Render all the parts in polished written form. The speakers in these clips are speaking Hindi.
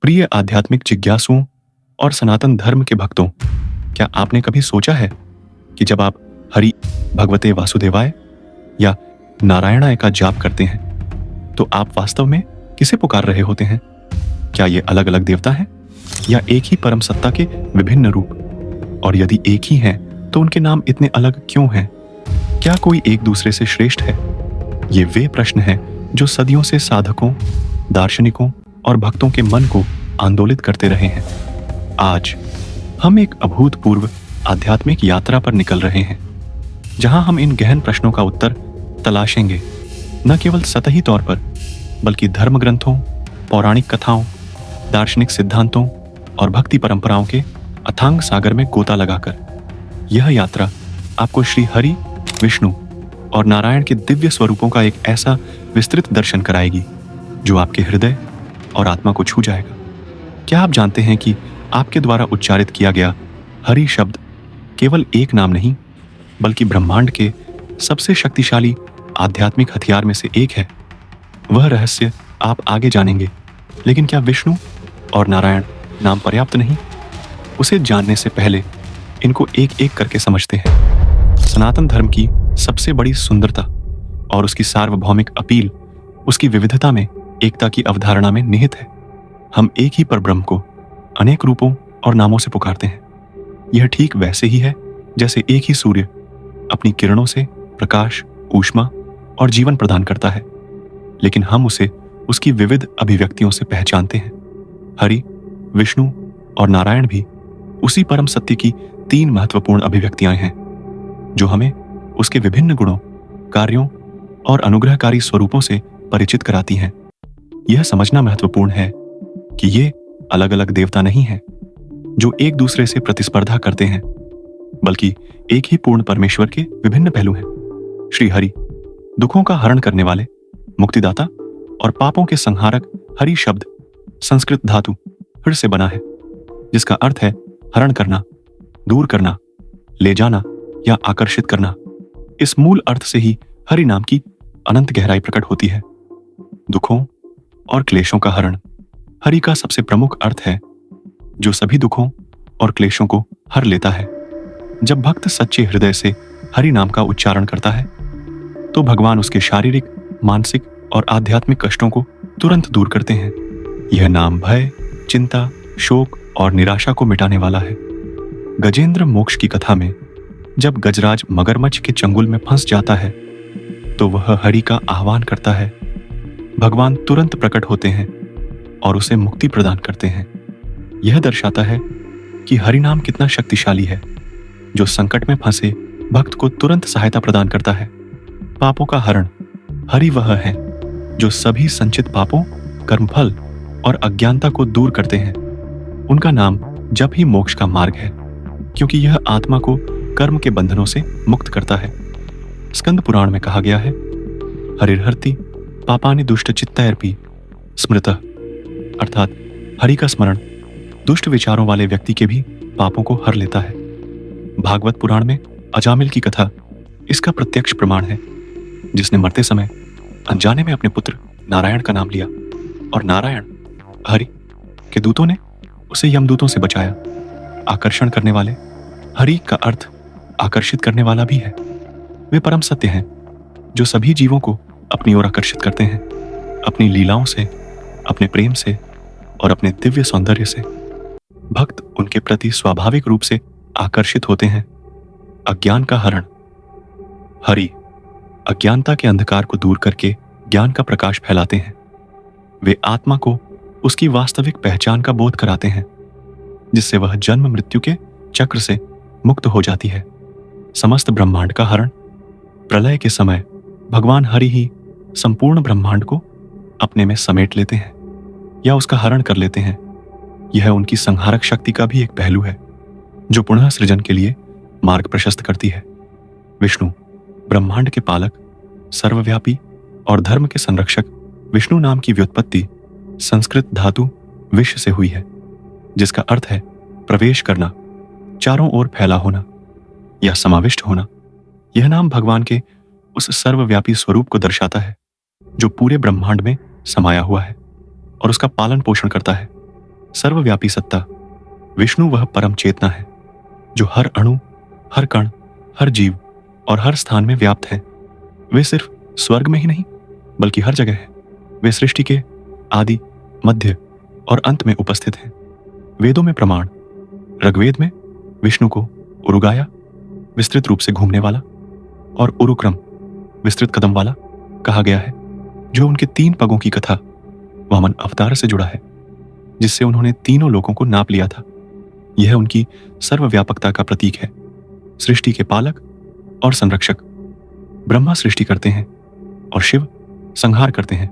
प्रिय आध्यात्मिक जिज्ञासुओं और सनातन धर्म के भक्तों, क्या आपने कभी सोचा है कि जब आप हरि भगवते वासुदेवाय या नारायणाय का जाप करते हैं तो आप वास्तव में किसे पुकार रहे होते हैं? क्या ये अलग अलग देवता हैं या एक ही परम सत्ता के विभिन्न रूप? और यदि एक ही हैं तो उनके नाम इतने अलग क्यों हैं? क्या कोई एक दूसरे से श्रेष्ठ है? ये वे प्रश्न हैं जो सदियों से साधकों, दार्शनिकों और भक्तों के मन को आंदोलित करते रहे हैं। आज हम एक अभूतपूर्व आध्यात्मिक यात्रा पर निकल रहे हैं, जहां हम इन गहन प्रश्नों का उत्तर तलाशेंगे, न केवल सतही तौर पर, बल्कि धर्म ग्रंथों, पौराणिक कथाओं, दार्शनिक सिद्धांतों और भक्ति परंपराओं के अथांग सागर में गोता लगाकर। यह यात्रा आपको श्री हरि, विष्णु और नारायण के दिव्य स्वरूपों का एक ऐसा विस्तृत दर्शन कराएगी जो आपके हृदय और आत्मा को छू जाएगा। क्या आप जानते हैं कि आपके द्वारा उच्चारित किया गया हरि शब्द केवल एक नाम नहीं, बल्कि ब्रह्मांड के सबसे शक्तिशाली आध्यात्मिक हथियार में से एक है? वह रहस्य आप आगे जानेंगे। लेकिन क्या विष्णु और नारायण नाम पर्याप्त नहीं? उसे जानने से पहले इनको एक एक करके समझते हैं। सनातन धर्म की सबसे बड़ी सुंदरता और उसकी सार्वभौमिक अपील उसकी विविधता में एकता की अवधारणा में निहित है। हम एक ही परब्रह्म को अनेक रूपों और नामों से पुकारते हैं। यह ठीक वैसे ही है जैसे एक ही सूर्य अपनी किरणों से प्रकाश, ऊष्मा और जीवन प्रदान करता है, लेकिन हम उसे उसकी विविध अभिव्यक्तियों से पहचानते हैं। हरि, विष्णु और नारायण भी उसी परम सत्य की तीन महत्वपूर्ण अभिव्यक्तियां हैं, जो हमें उसके विभिन्न गुणों, कार्यों और अनुग्रहकारी स्वरूपों से परिचित कराती हैं। यह समझना महत्वपूर्ण है कि ये अलग अलग देवता नहीं हैं जो एक दूसरे से प्रतिस्पर्धा करते हैं, बल्कि एक ही पूर्ण परमेश्वर के विभिन्न पहलू हैं। श्री हरि दुखों का हरण करने वाले, मुक्तिदाता और पापों के संहारक हरि शब्द संस्कृत धातु हृ से बना है, जिसका अर्थ है हरण करना, दूर करना, ले जाना या आकर्षित करना। इस मूल अर्थ से ही हरि नाम की अनंत गहराई प्रकट होती है। दुखों और क्लेशों का हरण हरि का सबसे प्रमुख अर्थ है, जो सभी दुखों और क्लेशों को हर लेता है। जब भक्त सच्चे हृदय से हरि नाम का उच्चारण करता है तो भगवान उसके शारीरिक, मानसिक और आध्यात्मिक कष्टों को तुरंत दूर करते हैं। यह नाम भय, चिंता, शोक और निराशा को मिटाने वाला है। गजेंद्र मोक्ष की कथा में जब गजराज मगरमच्छ के चंगुल में फंस जाता है तो वह हरि का आह्वान करता है। भगवान तुरंत प्रकट होते हैं और उसे मुक्ति प्रदान करते हैं। यह दर्शाता है कि हरि नाम कितना शक्तिशाली है, जो संकट में फंसे भक्त को तुरंत सहायता प्रदान करता है। पापों का हरण हरि वह है जो सभी संचित पापों, कर्मफल और अज्ञानता को दूर करते हैं। उनका नाम जप ही मोक्ष का मार्ग है, क्योंकि यह आत्मा को कर्म के बंधनों से मुक्त करता है। स्कंद पुराण में कहा गया है, हरिर्हर्ति पापानि दुष्ट चित्तैरपि स्मृतः, अर्थात हरि का स्मरण दुष्ट विचारों वाले व्यक्ति के भी पापों को हर लेता है। भागवत पुराण में अजामिल की कथा इसका प्रत्यक्ष प्रमाण है, जिसने मरते समय अनजाने में अपने पुत्र नारायण का नाम लिया और नारायण हरि के दूतों ने उसे यमदूतों से बचाया। आकर्षण करने वाले हरि का अर्थ आकर्षित करने वाला भी है। वे परम सत्य हैं जो सभी जीवों को अपनी ओर आकर्षित करते हैं, अपनी लीलाओं से, अपने प्रेम से और अपने दिव्य सौंदर्य से। भक्त उनके प्रति स्वाभाविक रूप से आकर्षित होते हैं। अज्ञान का हरण हरि अज्ञानता के अंधकार को दूर करके ज्ञान का प्रकाश फैलाते हैं। वे आत्मा को उसकी वास्तविक पहचान का बोध कराते हैं, जिससे वह जन्म मृत्यु के चक्र से मुक्त हो जाती है। समस्त ब्रह्मांड का हरण प्रलय के समय भगवान हरि ही संपूर्ण ब्रह्मांड को अपने में समेट लेते हैं या उसका हरण कर लेते हैं। यह उनकी संहारक शक्ति का भी एक पहलू है, जो पुनः सृजन के लिए मार्ग प्रशस्त करती है। विष्णु ब्रह्मांड के पालक, सर्वव्यापी और धर्म के संरक्षक। विष्णु नाम की व्युत्पत्ति संस्कृत धातु विश्व से हुई है, जिसका अर्थ है प्रवेश करना, चारों ओर फैला होना या समाविष्ट होना। यह नाम भगवान के उस सर्वव्यापी स्वरूप को दर्शाता है जो पूरे ब्रह्मांड में समाया हुआ है और उसका पालन पोषण करता है। सर्वव्यापी सत्ता विष्णु वह परम चेतना है जो हर अणु, हर कण, हर जीव और हर स्थान में व्याप्त है। वे सिर्फ स्वर्ग में ही नहीं बल्कि हर जगह है। वे सृष्टि के आदि, मध्य और अंत में उपस्थित हैं। वेदों में प्रमाण, ऋग्वेद में विष्णु को उरुगाया, विस्तृत रूप से घूमने वाला, और उरुक्रम, विस्तृत कदम वाला कहा गया है, जो उनके 3 पगों की कथा वामन अवतार से जुड़ा है, जिससे उन्होंने तीनों लोकों को नाप लिया था। यह उनकी सर्वव्यापकता का प्रतीक है। सृष्टि के पालक और संरक्षक ब्रह्मा सृष्टि करते हैं और शिव संहार करते हैं,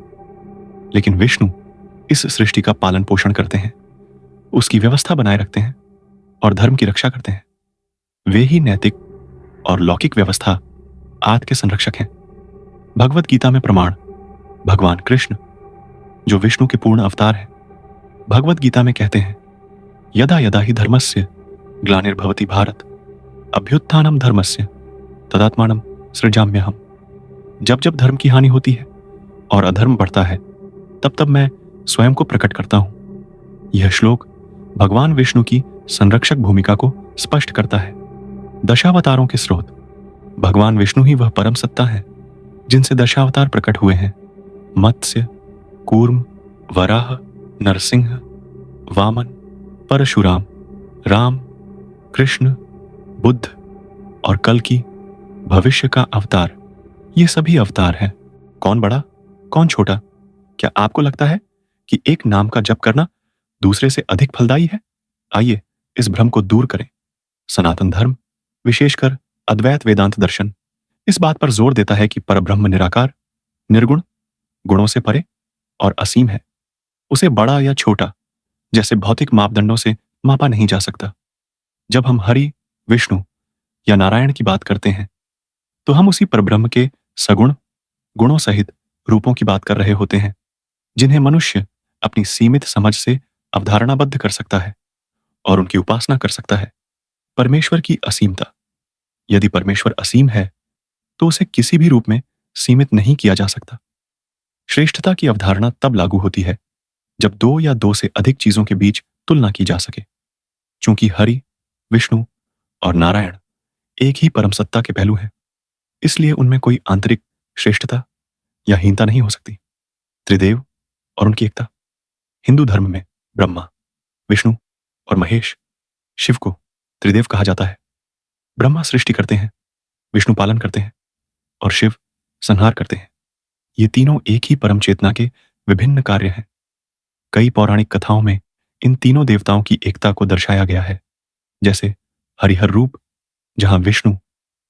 लेकिन विष्णु इस सृष्टि का पालन पोषण करते हैं, उसकी व्यवस्था बनाए रखते हैं और धर्म की रक्षा करते हैं। वे ही नैतिक और लौकिक व्यवस्था आदि के संरक्षक हैं। भगवत गीता में प्रमाण भगवान कृष्ण, जो विष्णु के पूर्ण अवतार हैं, भगवत गीता में कहते हैं, यदा यदा ही धर्मस्य ग्लानिर्भवति भारत अभ्युत्थानम धर्मस्य तदात्मानं सृजाम्यहम्। जब जब धर्म की हानि होती है और अधर्म बढ़ता है, तब तब मैं स्वयं को प्रकट करता हूं। यह श्लोक भगवान विष्णु की संरक्षक भूमिका को स्पष्ट करता है। दशावतारों के स्रोत भगवान विष्णु ही वह परम सत्ता है जिनसे दशावतार प्रकट हुए हैं। मत्स्य, कूर्म, वराह, नरसिंह, वामन, परशुराम, राम, कृष्ण, बुद्ध और कल की भविष्य का अवतार, ये सभी अवतार हैं। कौन बड़ा, कौन छोटा? क्या आपको लगता है कि एक नाम का जप करना दूसरे से अधिक फलदायी है? आइए इस भ्रम को दूर करें। सनातन धर्म, विशेषकर अद्वैत वेदांत दर्शन, इस बात पर जोर देता है कि परब्रह्म निराकार, निर्गुण, गुणों से परे और असीम है। उसे बड़ा या छोटा जैसे भौतिक मापदंडों से मापा नहीं जा सकता। जब हम हरि, विष्णु या नारायण की बात करते हैं, तो हम उसी परब्रह्म के सगुण गुणों सहित रूपों की बात कर रहे होते हैं, जिन्हें मनुष्य अपनी सीमित समझ से अवधारणाबद्ध कर सकता है और उनकी उपासना कर सकता है। परमेश्वर की असीमता। यदि परमेश्वर असीम है, तो उसे किसी भी रूप में सीमित नहीं किया जा सकता। श्रेष्ठता की अवधारणा तब लागू होती है जब 2 या 2 से अधिक चीजों के बीच तुलना की जा सके। चूंकि हरि, विष्णु और नारायण एक ही परम सत्ता के पहलू हैं, इसलिए उनमें कोई आंतरिक श्रेष्ठता या हीनता नहीं हो सकती। त्रिदेव और उनकी एकता। हिंदू धर्म में ब्रह्मा, विष्णु और महेश, शिव को त्रिदेव कहा जाता है। ब्रह्मा सृष्टि करते हैं, विष्णु पालन करते हैं और शिव संहार करते हैं। ये तीनों एक ही परम चेतना के विभिन्न कार्य हैं। कई पौराणिक कथाओं में इन तीनों देवताओं की एकता को दर्शाया गया है, जैसे हरिहर रूप, जहां विष्णु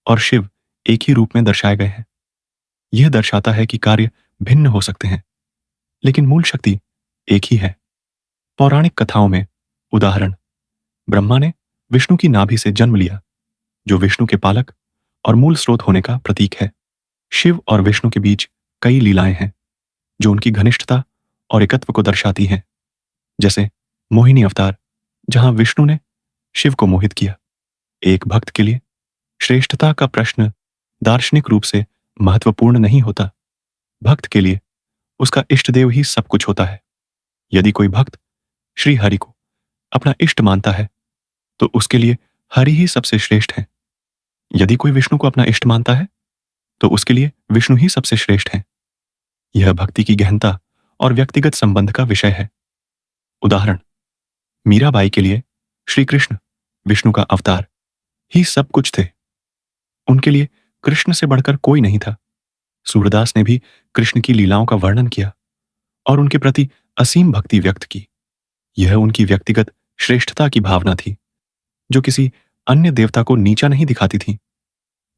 और शिव एक ही रूप में दर्शाए गए हैं। यह दर्शाता है कि कार्य भिन्न हो सकते हैं, लेकिन मूल शक्ति एक ही है। पौराणिक कथाओं में उदाहरण, ब्रह्मा ने विष्णु की नाभि से जन्म लिया, जो विष्णु के पालक और मूल स्रोत होने का प्रतीक है। शिव और विष्णु के बीच कई लीलाएं हैं जो उनकी घनिष्ठता और एकत्व को दर्शाती हैं, जैसे मोहिनी अवतार, जहां विष्णु ने शिव को मोहित किया। एक भक्त के लिए श्रेष्ठता का प्रश्न दार्शनिक रूप से महत्वपूर्ण नहीं होता। भक्त के लिए उसका इष्ट देव ही सब कुछ होता है। यदि कोई भक्त श्री हरि को अपना इष्ट मानता है, तो उसके लिए हरि ही सबसे श्रेष्ठ है। यदि कोई विष्णु को अपना इष्ट मानता है, तो उसके लिए विष्णु ही सबसे श्रेष्ठ है। यह भक्ति की गहनता और व्यक्तिगत संबंध का विषय है। उदाहरण, मीराबाई के लिए श्री कृष्ण, विष्णु का अवतार, ही सब कुछ थे। उनके लिए कृष्ण से बढ़कर कोई नहीं था। सूरदास ने भी कृष्ण की लीलाओं का वर्णन किया और उनके प्रति असीम भक्ति व्यक्त की। यह उनकी व्यक्तिगत श्रेष्ठता की भावना थी, जो किसी अन्य देवता को नीचा नहीं दिखाती थी,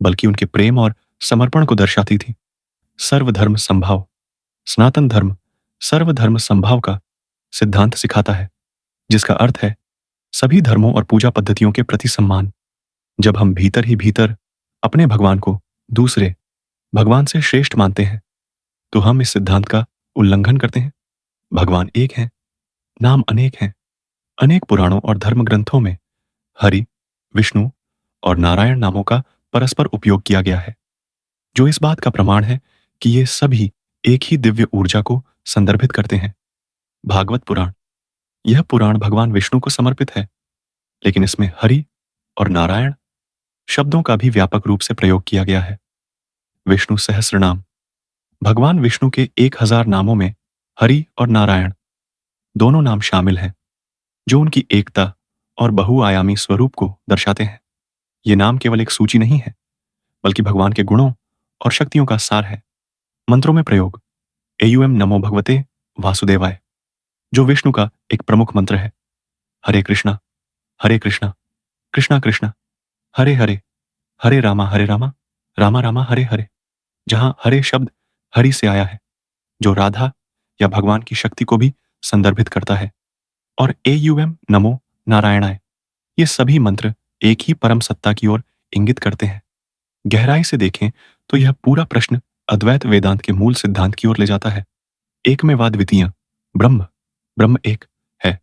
बल्कि उनके प्रेम और समर्पण को दर्शाती थी। सर्वधर्म संभाव। सनातन धर्म सर्वधर्म संभाव का सिद्धांत सिखाता है, जिसका अर्थ है सभी धर्मों और पूजा पद्धतियों के प्रति सम्मान। जब हम भीतर ही भीतर अपने भगवान को दूसरे भगवान से श्रेष्ठ मानते हैं, तो हम इस सिद्धांत का उल्लंघन करते हैं। भगवान एक हैं, नाम अनेक हैं। अनेक पुराणों और धर्म ग्रंथों में हरि, विष्णु और नारायण नामों का परस्पर उपयोग किया गया है, जो इस बात का प्रमाण है कि ये सभी एक ही दिव्य ऊर्जा को संदर्भित करते हैं। भागवत पुराण यह पुराण भगवान विष्णु को समर्पित है, लेकिन इसमें हरि और नारायण शब्दों का भी व्यापक रूप से प्रयोग किया गया है। विष्णु सहस्रनाम। भगवान विष्णु के 1000 नामों में हरि और नारायण दोनों नाम शामिल हैं, जो उनकी एकता और बहुआयामी स्वरूप को दर्शाते हैं। ये नाम केवल एक सूची नहीं है, बल्कि भगवान के गुणों और शक्तियों का सार है। मंत्रों में प्रयोग। एयूएम नमो भगवते वासुदेवाय, जो विष्णु का एक प्रमुख मंत्र है। हरे कृष्णा कृष्णा कृष्णा हरे हरे, हरे रामा रामा रामा हरे हरे, जहां हरे शब्द हरि से आया है, जो राधा या भगवान की शक्ति को भी संदर्भित करता है। और एयूएम नमो नारायणाय, ये सभी मंत्र एक ही परम सत्ता की ओर इंगित करते हैं। गहराई से देखें तो यह पूरा प्रश्न अद्वैत वेदांत के मूल सिद्धांत की ओर ले जाता है। एक में वाद द्वितीय, ब्रह्म ब्रह्म एक है,